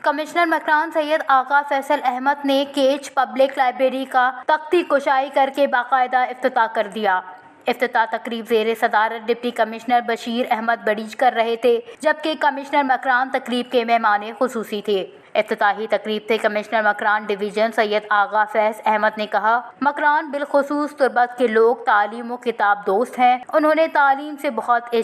Commissioner Makran سید آغا فیصل احمد نے catch public library کا تختی کشائی کر کے باقاعدہ افتتاح کر دیا۔ افتتاح تقریب زیر صدارت ڈپٹی کمشنر بشیر احمد بڑیچ کر رہے تھے، جبکہ کمشنر مکران تقریب کے مہمان خصوصی تھے۔ افتتاحی تقریب سے کمشنر مکران ڈویژن سید آغا فیض احمد نے کہا، مکران بالخصوص تربت کے لوگ تعلیم و کتاب دوست ہیں، انہیں تعلیم سے بہت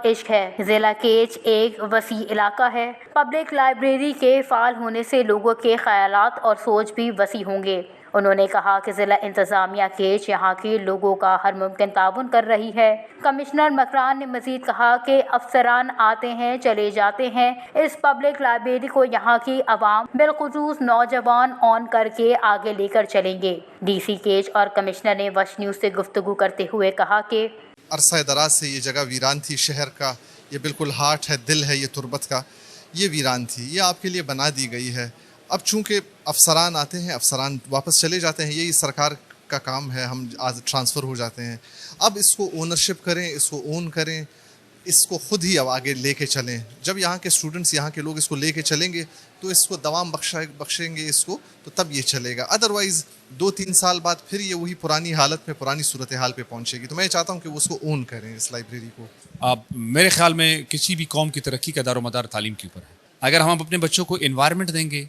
عشق ہے۔ ضلع کیچ ایک وسیع علاقہ ہے، پبلک لائبریری کے فعال ہونے سے لوگوں کے خیالات اور سوچ بھی وسیع ہوں گے۔ انہوں نے کہا کہ ضلع انتظامیہ کیچ یہاں کے لوگوں کا ہر ممکن تعاون کر رہی ہے۔ کمشنر مکران نے مزید کہا کہ افسران آتے ہیں چلے جاتے ہیں، اس پبلک لائبریری کو یہاں کی عوام بالخصوص نوجوان آن کر کے آگے لے کر چلیں گے۔ ڈی سی کیچ اور کمشنر نے وش نیوز سے گفتگو کرتے ہوئے کہا کہ عرصہ دراز سے یہ جگہ ویران تھی، شہر کا یہ بالکل ہارٹ ہے، دل ہے یہ تربت کا، یہ ویران تھی، یہ آپ کے لیے بنا دی گئی ہے۔ اب چونکہ افسران آتے ہیں، افسران واپس چلے جاتے ہیں، یہی سرکار کا کام ہے، ہم آج ٹرانسفر ہو جاتے ہیں۔ اب اس کو اونرشپ کریں، اس کو اون کریں، اس کو خود ہی اب آگے لے کے چلیں۔ جب یہاں کے اسٹوڈنٹس، یہاں کے لوگ اس کو لے کے چلیں گے تو اس کو دوام بخشیں گے اس کو، تو تب یہ چلے گا۔ ادروائز 2-3 سال بعد پھر یہ وہی پرانی حالت میں، پرانی صورتحال پہ پہنچے گی۔ تو میں چاہتا ہوں کہ وہ اس کو اون کریں، اس لائبریری کو۔ میرے خیال میں کسی بھی قوم کی ترقی کا دار و مدار تعلیم کے اوپر ہے۔ اگر ہم اپنے بچوں کو انوائرمنٹ دیں گے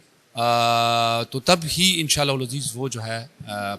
تو تب ہی انشاءاللہ العزیز وہ جو ہے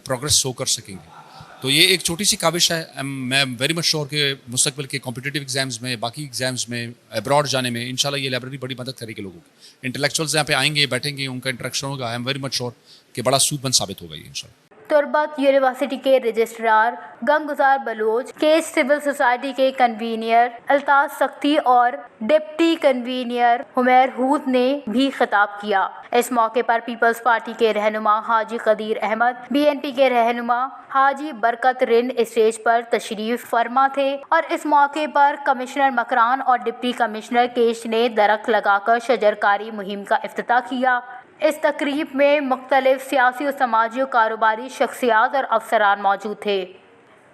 پروگریس شو کر سکیں گے۔ تو یہ ایک چھوٹی سی کاوش ہے، میں ویری مچ شیور کہ مستقبل کے کمپٹیٹیو ایگزامز میں، باقی ایگزامز میں، ابراڈ جانے میں انشاءاللہ یہ لائبریری بڑی مدد کرے گی لوگوں کی۔ انٹلیکچوئلز یہاں پہ آئیں گے، بیٹھیں گے، ان کا انٹریکشن ہوگا، I am very much sure کہ بڑا سود مند ثابت ہوگا یہ انشاءاللہ۔ تربت یونیورسٹی کے رجسٹرار گنگزار بلوچ، کیچ سول سوسائٹی کے کنوینر الطاف سختی اور ڈپٹی کنوینر حمیر ہود نے بھی خطاب کیا۔ اس موقع پر پیپلز پارٹی کے رہنما حاجی قدیر احمد، بی این پی کے رہنما حاجی برکت رند اسٹیج پر تشریف فرما تھے، اور اس موقع پر کمشنر مکران اور ڈپٹی کمشنر کیچ نے درخت لگا کر شجرکاری مہم کا افتتاح کیا۔ اس تقریب میں مختلف سیاسی و سماجی و کاروباری شخصیات اور افسران موجود تھے۔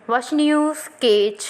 وش نیوز کیچ۔